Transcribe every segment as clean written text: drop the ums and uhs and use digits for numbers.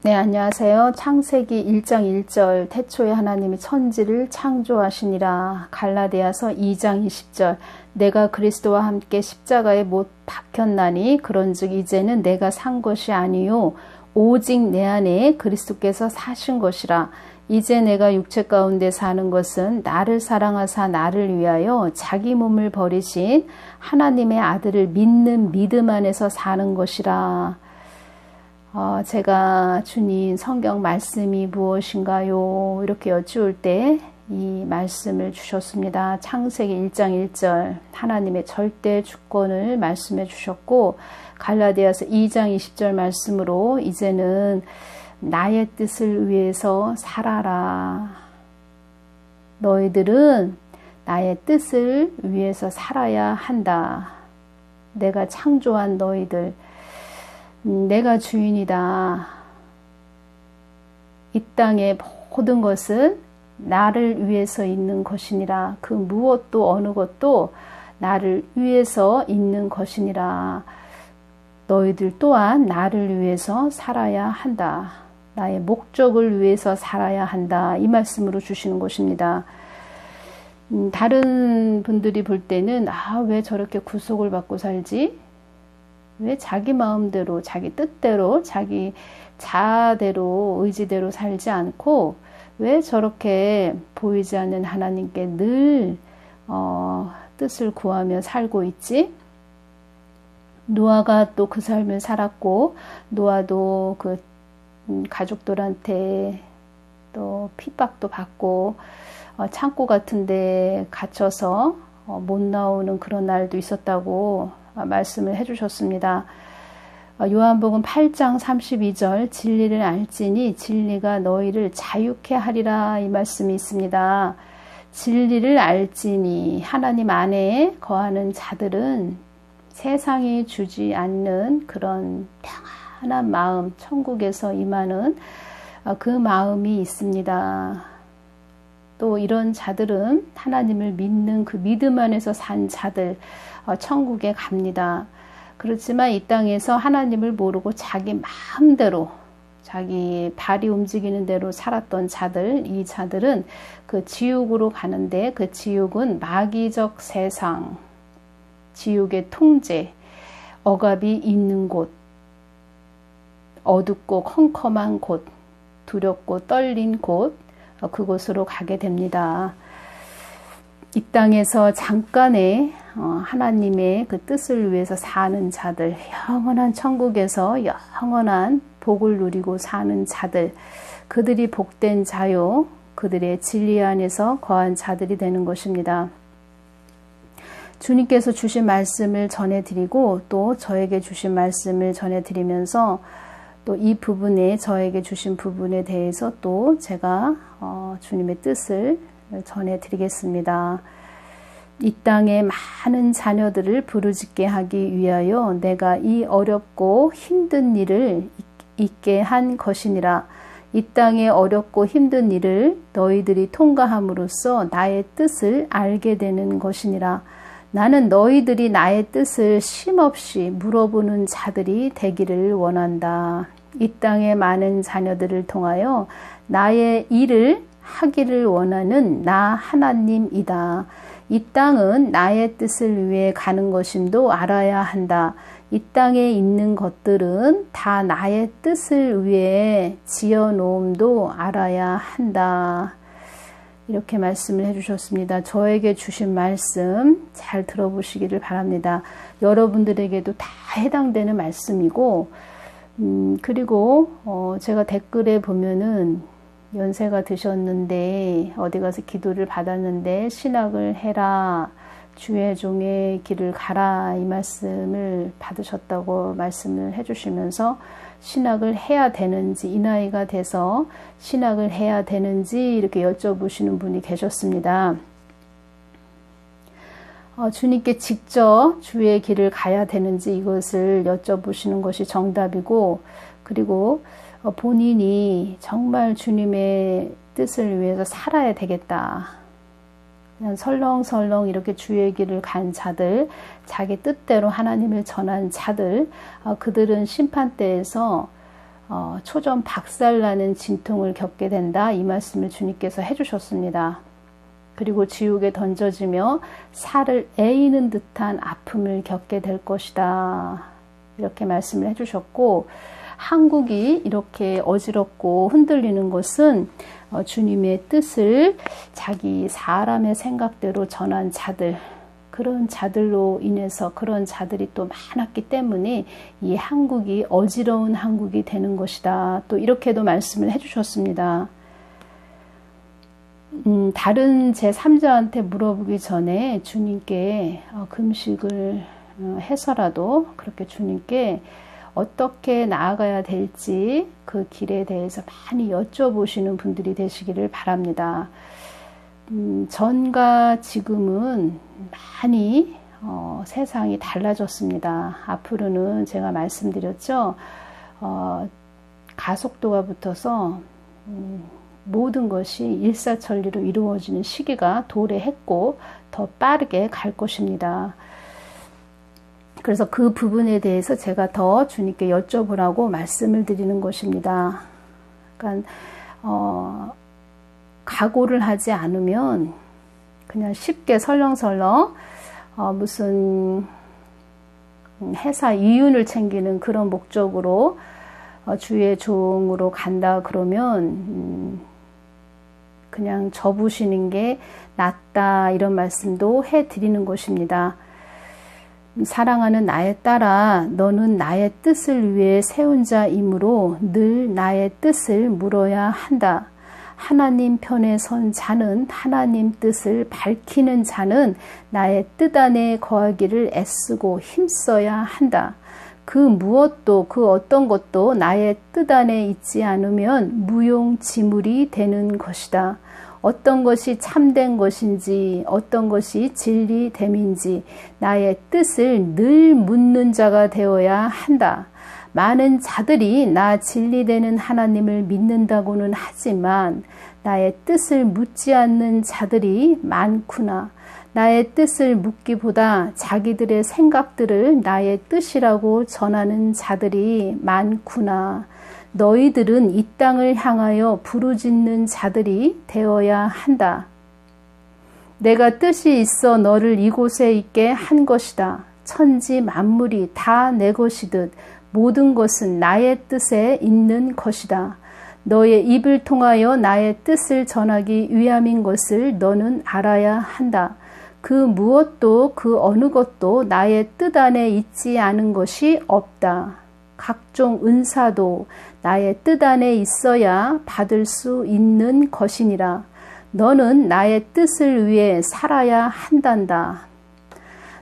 네, 안녕하세요. 창세기 1장 1절 태초에 하나님이 천지를 창조하시니라. 갈라디아서 2장 20절 내가 그리스도와 함께 십자가에 못 박혔나니 그런즉 이제는 내가 산 것이 아니요 오직 내 안에 그리스도께서 사신 것이라. 이제 내가 육체 가운데 사는 것은 나를 사랑하사 나를 위하여 자기 몸을 버리신 하나님의 아들을 믿는 믿음 안에서 사는 것이라. 제가 주님 성경 말씀이 무엇인가요? 이렇게 여쭈을 때 이 말씀을 주셨습니다. 창세기 1장 1절 하나님의 절대 주권을 말씀해 주셨고, 갈라디아서 2장 20절 말씀으로 이제는 나의 뜻을 위해서 살아라. 너희들은 나의 뜻을 위해서 살아야 한다. 내가 창조한 너희들, 내가 주인이다. 이 땅의 모든 것은 나를 위해서 있는 것이니라. 그 무엇도 어느 것도 나를 위해서 있는 것이니라. 너희들 또한 나를 위해서 살아야 한다. 나의 목적을 위해서 살아야 한다. 이 말씀으로 주시는 것입니다. 다른 분들이 볼 때는 왜 저렇게 구속을 받고 살지? 왜 자기 마음대로, 자기 뜻대로, 자기 자아대로, 의지대로 살지 않고 왜 저렇게 보이지 않는 하나님께 늘 뜻을 구하며 살고 있지? 노아가 또 그 삶을 살았고, 노아도 그 가족들한테 또 핍박도 받고 창고 같은 데 갇혀서 못 나오는 그런 날도 있었다고 말씀을 해주셨습니다. 요한복음 8장 32절 진리를 알지니 진리가 너희를 자유케 하리라, 이 말씀이 있습니다. 진리를 알지니 하나님 안에 거하는 자들은 세상이 주지 않는 그런 평안한 마음, 천국에서 임하는 그 마음이 있습니다. 또 이런 자들은 하나님을 믿는 그 믿음 안에서 산 자들, 천국에 갑니다. 그렇지만 이 땅에서 하나님을 모르고 자기 마음대로, 자기 발이 움직이는 대로 살았던 자들, 이 자들은 그 지옥으로 가는데, 그 지옥은 마귀적 세상, 지옥의 통제, 억압이 있는 곳, 어둡고 컴컴한 곳, 두렵고 떨린 곳, 그곳으로 가게 됩니다. 이 땅에서 잠깐의 하나님의 그 뜻을 위해서 사는 자들, 영원한 천국에서 영원한 복을 누리고 사는 자들, 그들이 복된 자요, 그들의 진리 안에서 거한 자들이 되는 것입니다. 주님께서 주신 말씀을 전해드리고 또 저에게 주신 말씀을 전해드리면서 또 이 부분에, 저에게 주신 부분에 대해서 또 제가 주님의 뜻을 전해드리겠습니다. 이 땅의 많은 자녀들을 부르짖게 하기 위하여 내가 이 어렵고 힘든 일을 있게 한 것이니라. 이 땅의 어렵고 힘든 일을 너희들이 통과함으로써 나의 뜻을 알게 되는 것이니라. 나는 너희들이 나의 뜻을 쉼없이 물어보는 자들이 되기를 원한다. 이 땅의 많은 자녀들을 통하여 나의 일을 하기를 원하는 나 하나님이다. 이 땅은 나의 뜻을 위해 가는 것임도 알아야 한다. 이 땅에 있는 것들은 다 나의 뜻을 위해 지어놓음도 알아야 한다. 이렇게 말씀을 해주셨습니다. 저에게 주신 말씀 잘 들어보시기를 바랍니다. 여러분들에게도 다 해당되는 말씀이고, 그리고 제가 댓글에 보면은 연세가 드셨는데 어디 가서 기도를 받았는데 신학을 해라, 주의 종의 길을 가라, 이 말씀을 받으셨다고 말씀을 해주시면서 신학을 해야 되는지, 이 나이가 돼서 신학을 해야 되는지 이렇게 여쭤보시는 분이 계셨습니다. 주님께 직접 주의 길을 가야 되는지 이것을 여쭤보시는 것이 정답이고, 그리고 본인이 정말 주님의 뜻을 위해서 살아야 되겠다. 그냥 설렁설렁 이렇게 주의 길을 간 자들, 자기 뜻대로 하나님을 전한 자들, 그들은 심판대에서 초전 박살나는 진통을 겪게 된다. 이 말씀을 주님께서 해주셨습니다. 그리고 지옥에 던져지며 살을 에이는 듯한 아픔을 겪게 될 것이다. 이렇게 말씀을 해주셨고, 한국이 이렇게 어지럽고 흔들리는 것은 주님의 뜻을 자기 사람의 생각대로 전한 자들, 그런 자들로 인해서 그런 자들이 또 많았기 때문에 이 한국이 어지러운 한국이 되는 것이다. 또 이렇게도 말씀을 해주셨습니다. 다른 제3자한테 물어보기 전에 주님께 금식을 해서라도 그렇게 주님께 어떻게 나아가야 될지 그 길에 대해서 많이 여쭤보시는 분들이 되시기를 바랍니다. 전과 지금은 많이 세상이 달라졌습니다. 앞으로는 제가 말씀드렸죠. 가속도가 붙어서 모든 것이 일사천리로 이루어지는 시기가 도래했고 더 빠르게 갈 것입니다. 그래서 그 부분에 대해서 제가 더 주님께 여쭤보라고 말씀을 드리는 것입니다. 그러니까 각오를 하지 않으면 그냥 쉽게 설렁설렁 무슨 회사 이윤을 챙기는 그런 목적으로 주의 종으로 간다 그러면 그냥 접으시는 게 낫다, 이런 말씀도 해드리는 것입니다. 사랑하는 나의 딸아, 너는 나의 뜻을 위해 세운 자이므로 늘 나의 뜻을 물어야 한다. 하나님 편에 선 자는, 하나님 뜻을 밝히는 자는 나의 뜻 안에 거하기를 애쓰고 힘써야 한다. 그 무엇도, 그 어떤 것도 나의 뜻 안에 있지 않으면 무용지물이 되는 것이다. 어떤 것이 참된 것인지, 어떤 것이 진리됨인지 나의 뜻을 늘 묻는 자가 되어야 한다. 많은 자들이 나 진리되는 하나님을 믿는다고는 하지만 나의 뜻을 묻지 않는 자들이 많구나. 나의 뜻을 묻기보다 자기들의 생각들을 나의 뜻이라고 전하는 자들이 많구나. 너희들은 이 땅을 향하여 부르짖는 자들이 되어야 한다. 내가 뜻이 있어 너를 이곳에 있게 한 것이다. 천지 만물이 다 내 것이듯 모든 것은 나의 뜻에 있는 것이다. 너의 입을 통하여 나의 뜻을 전하기 위함인 것을 너는 알아야 한다. 그 무엇도 그 어느 것도 나의 뜻 안에 있지 않은 것이 없다. 각종 은사도 나의 뜻 안에 있어야 받을 수 있는 것이니라. 너는 나의 뜻을 위해 살아야 한단다.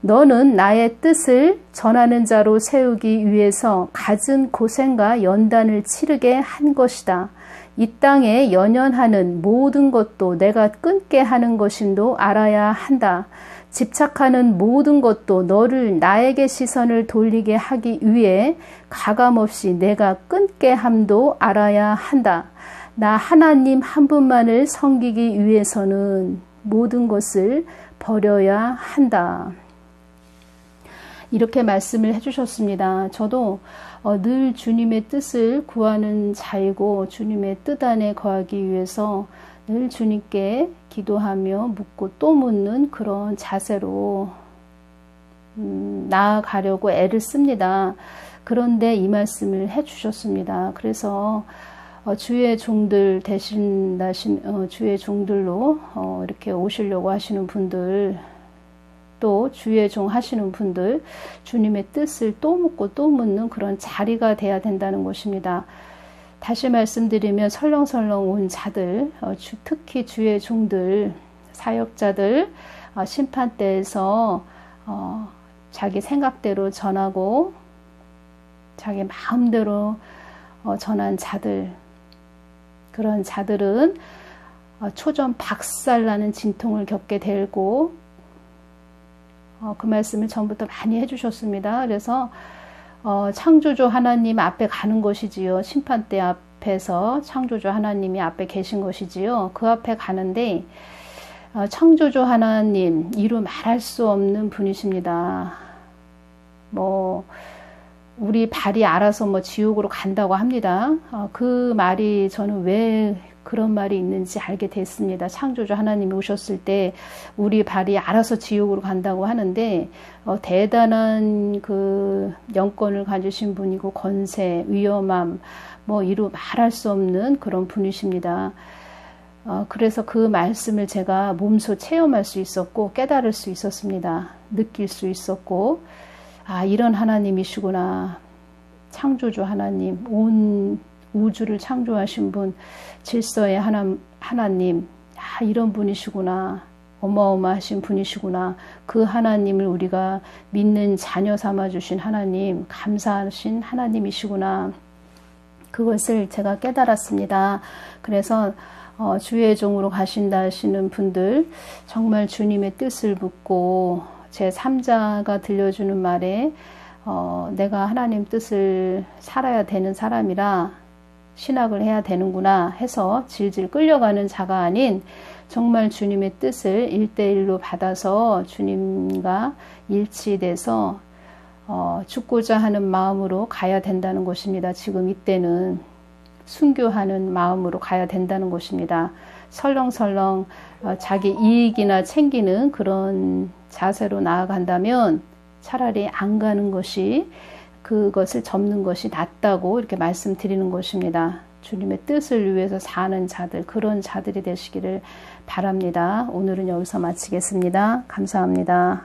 너는 나의 뜻을 전하는 자로 세우기 위해서 갖은 고생과 연단을 치르게 한 것이다. 이 땅에 연연하는 모든 것도 내가 끊게 하는 것임도 알아야 한다. 집착하는 모든 것도 너를 나에게 시선을 돌리게 하기 위해 가감없이 내가 끊게 함도 알아야 한다. 나 하나님 한 분만을 섬기기 위해서는 모든 것을 버려야 한다. 이렇게 말씀을 해주셨습니다. 저도 늘 주님의 뜻을 구하는 자이고 주님의 뜻 안에 거하기 위해서 늘 주님께 기도하며 묻고 또 묻는 그런 자세로 나아가려고 애를 씁니다. 그런데 이 말씀을 해주셨습니다. 그래서 주의 종들 주의 종들로 이렇게 오시려고 하시는 분들, 또 주의 종 하시는 분들, 주님의 뜻을 또 묻고 또 묻는 그런 자리가 돼야 된다는 것입니다. 다시 말씀드리면 설렁설렁 온 자들, 특히 주의 종들, 사역자들, 심판대에서 자기 생각대로 전하고 자기 마음대로 전한 자들, 그런 자들은 초전 박살나는 진통을 겪게 되고, 그 말씀을 전부터 많이 해주셨습니다. 그래서 창조주 하나님 앞에 가는 것이지요. 심판대 앞에서 창조주 하나님이 앞에 계신 것이지요. 그 앞에 가는데 창조주 하나님 이루 말할 수 없는 분이십니다. 우리 발이 알아서 뭐 지옥으로 간다고 합니다. 그 말이 저는 왜 그런 말이 있는지 알게 됐습니다. 창조주 하나님이 오셨을 때 우리 발이 알아서 지옥으로 간다고 하는데 대단한 그 영권을 가지신 분이고 권세, 위엄함, 뭐 이루 말할 수 없는 그런 분이십니다. 그래서 그 말씀을 제가 몸소 체험할 수 있었고 깨달을 수 있었습니다. 느낄 수 있었고 이런 하나님이시구나. 창조주 하나님, 온 우주를 창조하신 분, 질서의 하나님, 이런 분이시구나. 어마어마하신 분이시구나. 그 하나님을 우리가 믿는 자녀 삼아주신 하나님, 감사하신 하나님이시구나. 그것을 제가 깨달았습니다. 그래서 주의 종으로 가신다 하시는 분들, 정말 주님의 뜻을 묻고 제 3자가 들려주는 말에 내가 하나님 뜻을 살아야 되는 사람이라 신학을 해야 되는구나 해서 질질 끌려가는 자가 아닌 정말 주님의 뜻을 1대1로 받아서 주님과 일치돼서 죽고자 하는 마음으로 가야 된다는 것입니다. 지금 이때는 순교하는 마음으로 가야 된다는 것입니다. 설렁설렁 자기 이익이나 챙기는 그런 자세로 나아간다면 차라리 안 가는 것이 그것을 접는 것이 낫다고 이렇게 말씀드리는 것입니다. 주님의 뜻을 위해서 사는 자들, 그런 자들이 되시기를 바랍니다. 오늘은 여기서 마치겠습니다. 감사합니다.